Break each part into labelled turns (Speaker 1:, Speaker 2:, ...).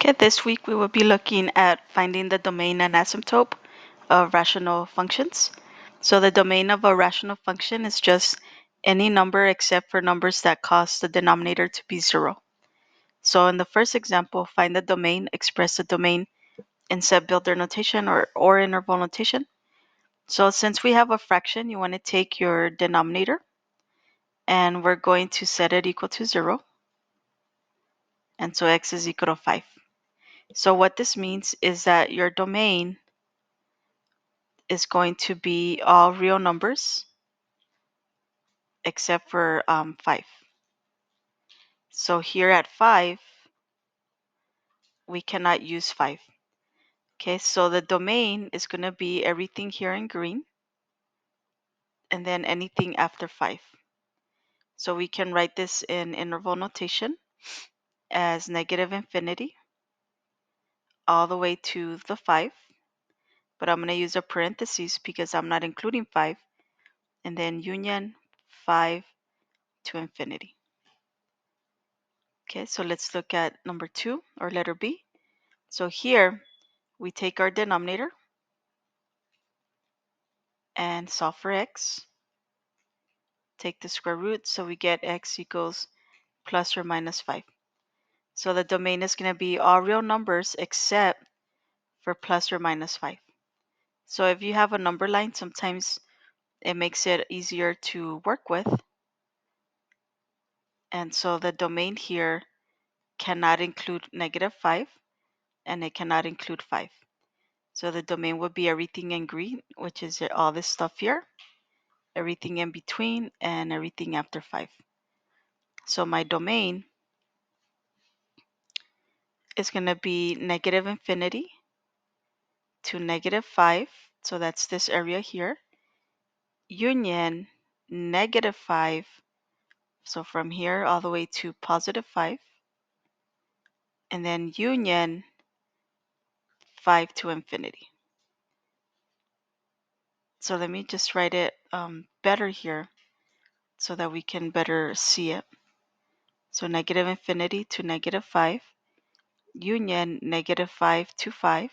Speaker 1: Okay, this week we will be looking at finding the domain and asymptote of rational functions. So the domain of a rational function is just any number except for numbers that cause the denominator to be zero. So in the first example, find the domain, express the domain in set builder notation or interval notation. So since we have a fraction, you want to take your denominator and we're going to set it equal to 0. And so x is equal to 5. So what this means is that your domain is going to be all real numbers except for 5. So here at 5, we cannot use 5. Okay, so the domain is going to be everything here in green and then anything after 5. So we can write this in interval notation as negative infinity all the way to the 5. But I'm going to use a parenthesis because I'm not including 5. And then union 5 to infinity. Okay, so let's look at number 2 or letter B. So here we take our denominator and solve for x. Take the square root, so we get x equals plus or minus 5. So the domain is going to be all real numbers except for plus or minus 5. So if you have a number line, sometimes it makes it easier to work with. And so the domain here cannot include negative 5 and it cannot include 5. So the domain would be everything in green, which is all this stuff here, everything in between, and everything after 5. So my domain is going to be negative infinity to negative 5. So that's this area here. Union negative 5. So from here all the way to positive 5. And then union 5 to infinity. So let me just write it better here so that we can better see it. So negative infinity to negative 5. Union negative 5 to 5.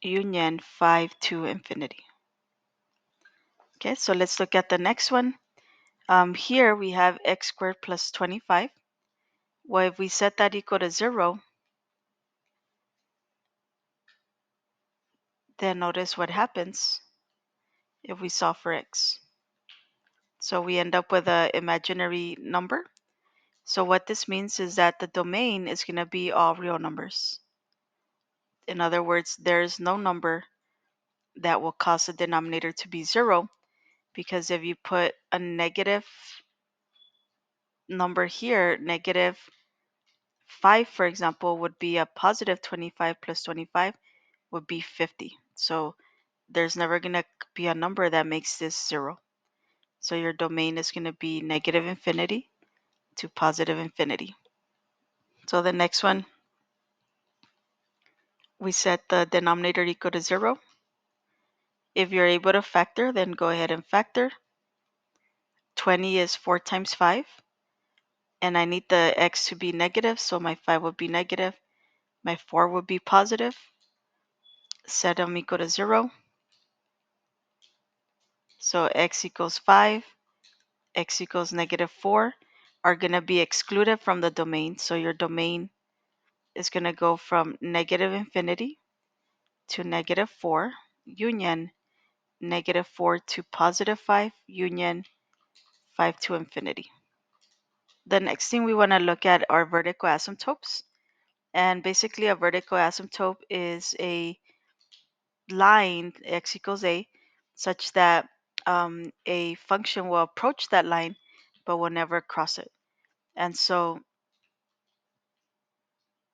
Speaker 1: Union 5 to infinity. Okay, so let's look at the next one. Here we have x squared plus 25. Well, if we set that equal to 0, then notice what happens if we solve for x. So we end up with an imaginary number. So what this means is that the domain is going to be all real numbers. In other words, there's no number that will cause the denominator to be 0, because if you put a negative number here, negative 5, for example, would be a positive 25 plus 25 would be 50. So there's never going to be a number that makes this 0. So your domain is going to be negative infinity to positive infinity. So the next one, we set the denominator equal to 0. If you're able to factor, then go ahead and factor. 20 is 4 times 5. And I need the x to be negative, so my 5 would be negative. My 4 would be positive. Set them equal to 0. So x equals 5, x equals negative 4 are going to be excluded from the domain. So your domain is going to go from negative infinity to negative 4, union negative 4 to positive 5, union 5 to infinity. The next thing we want to look at are vertical asymptotes. And basically a vertical asymptote is a line, x equals a, such that a function will approach that line but will never cross it. And so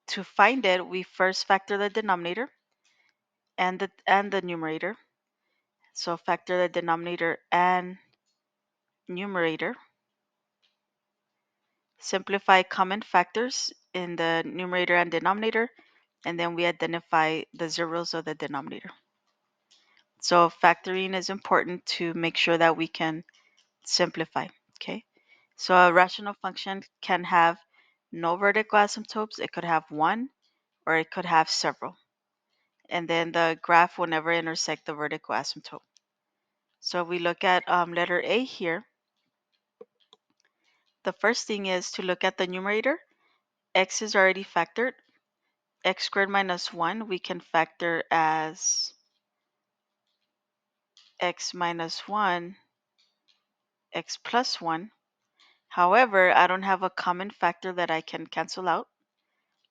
Speaker 1: to find it, we first factor the denominator and the numerator. So factor the denominator and numerator. Simplify common factors in the numerator and denominator, and then we identify the zeros of the denominator. So factoring is important to make sure that we can simplify. Okay, so a rational function can have no vertical asymptotes, it could have one or it could have several. And then the graph will never intersect the vertical asymptote. So if we look at letter A here, the first thing is to look at the numerator. X is already factored. X squared minus 1 we can factor as x minus 1, x plus 1. However, I don't have a common factor that I can cancel out.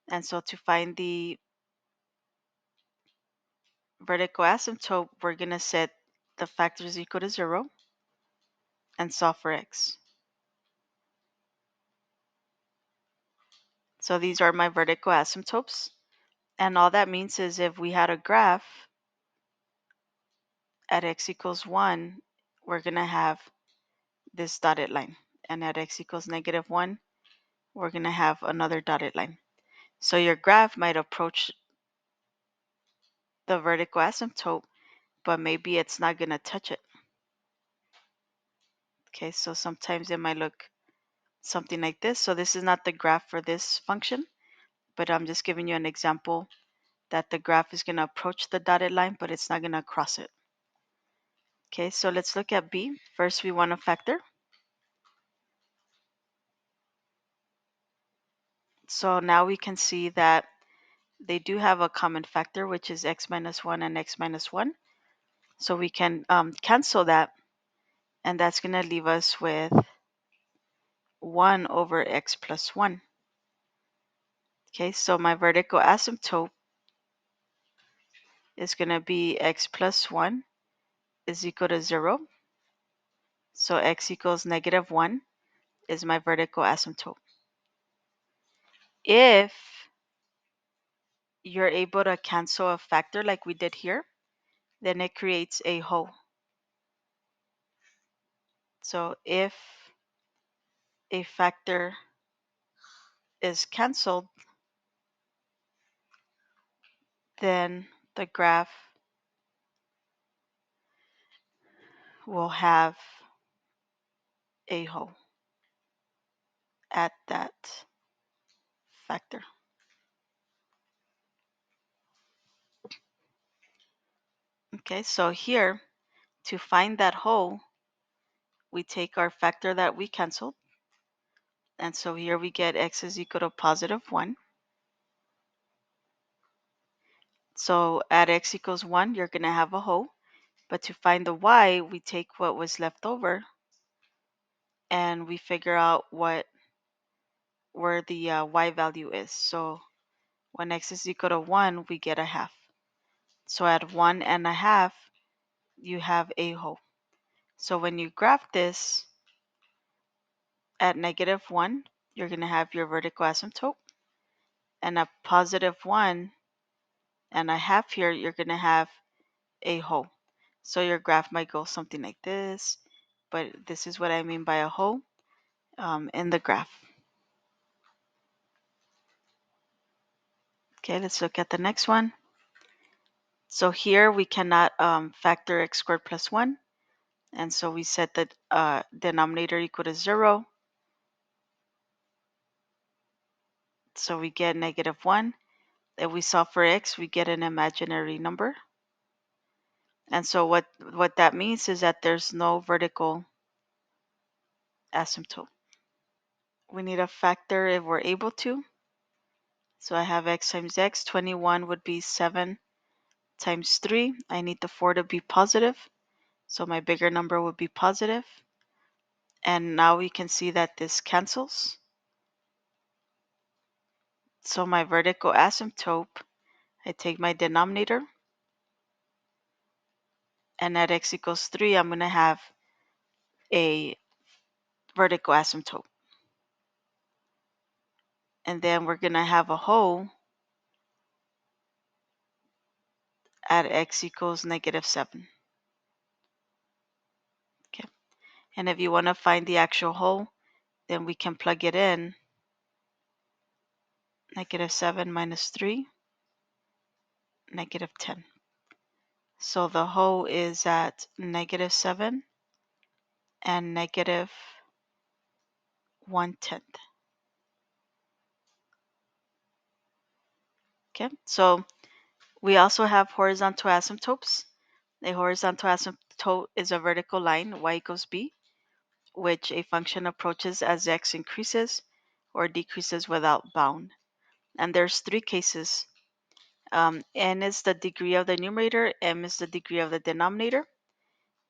Speaker 1: And so to find the vertical asymptote, we're going to set the factors equal to 0 and solve for x. So these are my vertical asymptotes. And all that means is if we had a graph at x equals 1, we're going to have this dotted line. And at x equals negative 1, we're going to have another dotted line. So your graph might approach the vertical asymptote, but maybe it's not going to touch it. Okay, so sometimes it might look something like this. So this is not the graph for this function, but I'm just giving you an example that the graph is going to approach the dotted line, but it's not going to cross it. Okay, so let's look at B. First, we want to factor. So now we can see that they do have a common factor, which is x minus 1 and x minus 1. So we can cancel that, and that's going to leave us with 1 over x plus 1. Okay, so my vertical asymptote is going to be x plus 1 is equal to 0. So x equals negative 1 is my vertical asymptote. If you're able to cancel a factor like we did here, then it creates a hole. So if a factor is canceled, then the graph will have a hole at that factor. Okay, so here, to find that hole, we take our factor that we canceled. And so here we get x is equal to positive 1. So at x equals 1, you're going to have a hole. But to find the y, we take what was left over and we figure out where the y value is. So when x is equal to 1, we get a half. So at 1.5, you have a hole. So when you graph this at negative 1, you're going to have your vertical asymptote. And at positive 1.5 here, you're going to have a hole. So your graph might go something like this, but this is what I mean by a hole in the graph. Okay, let's look at the next one. So here we cannot factor x squared plus 1. And so we set the denominator equal to 0. So we get negative 1. If we solve for x, we get an imaginary number. And so what that means is that there's no vertical asymptote. We need a factor if we're able to. So I have x times x. 21 would be 7 times 3. I need the 4 to be positive. So my bigger number would be positive. And now we can see that this cancels. So my vertical asymptote, I take my denominator. And at x equals 3, I'm going to have a vertical asymptote. And then we're going to have a hole at x equals negative 7. Okay. And if you want to find the actual hole, then we can plug it in. Negative 7 minus 3, negative 10. So the hole is at negative 7 and negative 1/10. Okay, so we also have horizontal asymptotes. A horizontal asymptote is a vertical line, y equals b, which a function approaches as x increases or decreases without bound. And there's three cases. N is the degree of the numerator, m is the degree of the denominator.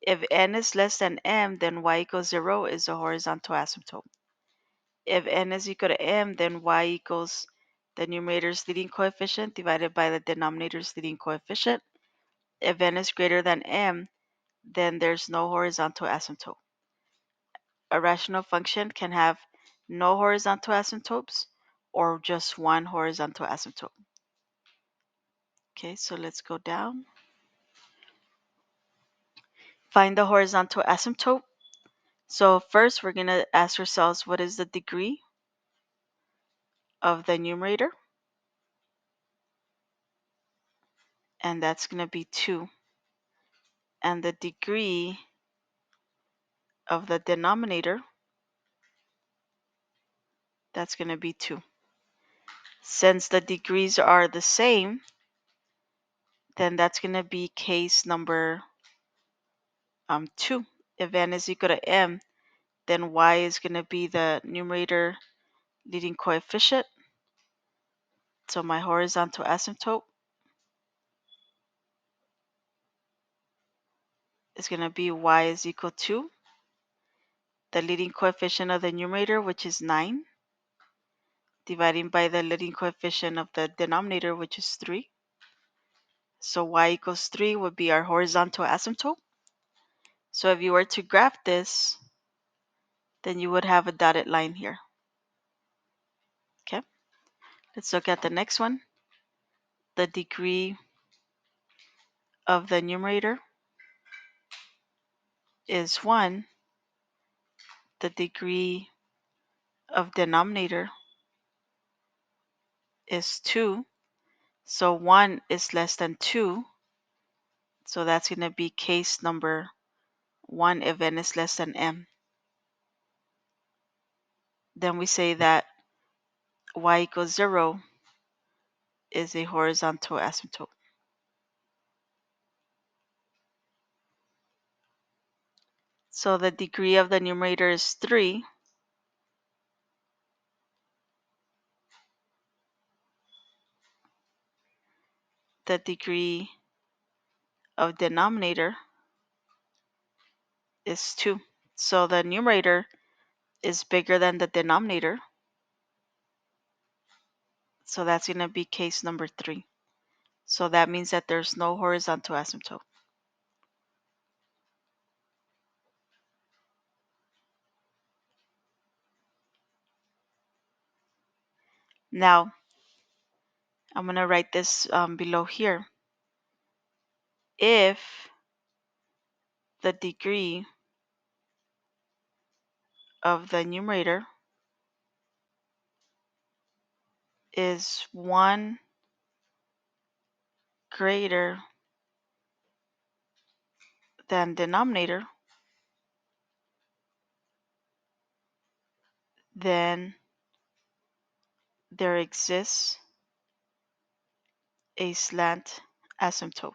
Speaker 1: If n is less than m, then y equals 0 is a horizontal asymptote. If n is equal to m, then y equals the numerator's leading coefficient divided by the denominator's leading coefficient. If n is greater than m, then there's no horizontal asymptote. A rational function can have no horizontal asymptotes or just one horizontal asymptote. Okay, so let's go down. Find the horizontal asymptote. So first we're going to ask ourselves, what is the degree of the numerator? And that's going to be 2. And the degree of the denominator, that's going to be 2. Since the degrees are the same, then that's going to be case number 2. If n is equal to m, then y is going to be the numerator leading coefficient. So my horizontal asymptote is going to be y is equal to the leading coefficient of the numerator, which is 9, dividing by the leading coefficient of the denominator, which is 3. So y equals 3 would be our horizontal asymptote. So if you were to graph this, then you would have a dotted line here. Okay, let's look at the next one. The degree of the numerator is 1. The degree of denominator is 2. So 1 is less than 2. So that's going to be case number 1 if n is less than m. Then we say that y equals 0 is a horizontal asymptote. So the degree of the numerator is 3. The degree of denominator is 2. So the numerator is bigger than the denominator. So that's going to be case number 3. So that means that there's no horizontal asymptote. Now, I'm going to write this below here. If the degree of the numerator is 1 greater than denominator, then there exists a slant asymptote.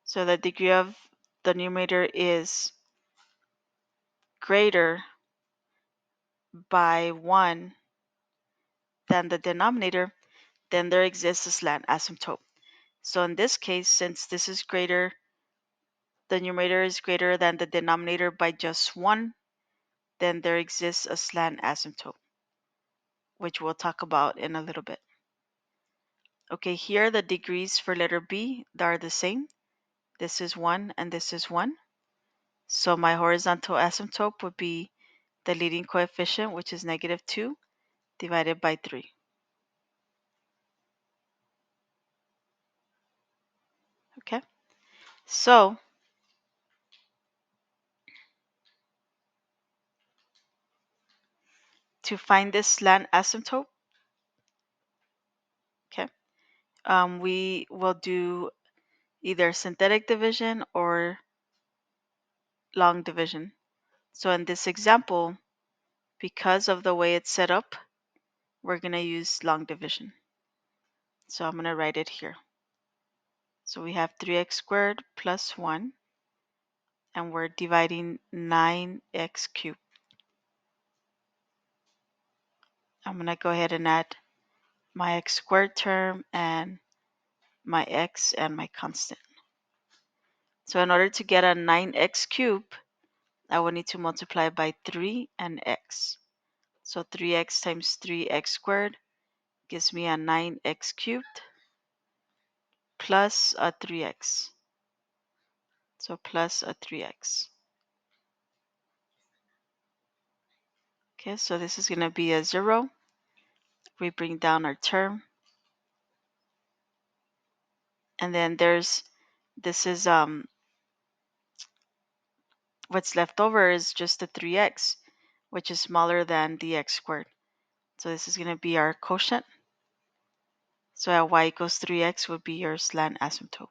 Speaker 1: So the degree of the numerator is greater by 1 than the denominator, then there exists a slant asymptote. So in this case, since this is greater, the numerator is greater than the denominator by just 1, then there exists a slant asymptote, which we'll talk about in a little bit. Okay, here the degrees for letter B are the same. This is 1 and this is 1. So my horizontal asymptote would be the leading coefficient, which is -2, divided by 3. Okay, so to find this slant asymptote, okay, we will do either synthetic division or long division. So in this example, because of the way it's set up, we're going to use long division. So I'm going to write it here. So we have 3x squared plus 1, and we're dividing 9x cubed. I'm going to go ahead and add my x squared term and my x and my constant. So in order to get a 9x cubed, I will need to multiply by 3 and x. So 3x times 3x squared gives me a 9x cubed plus a 3x. So plus a 3x. Okay, so this is going to be a 0. We bring down our term. And then this is what's left over is just the 3x, which is smaller than the x squared. So this is going to be our quotient. So at y equals 3x would be your slant asymptote.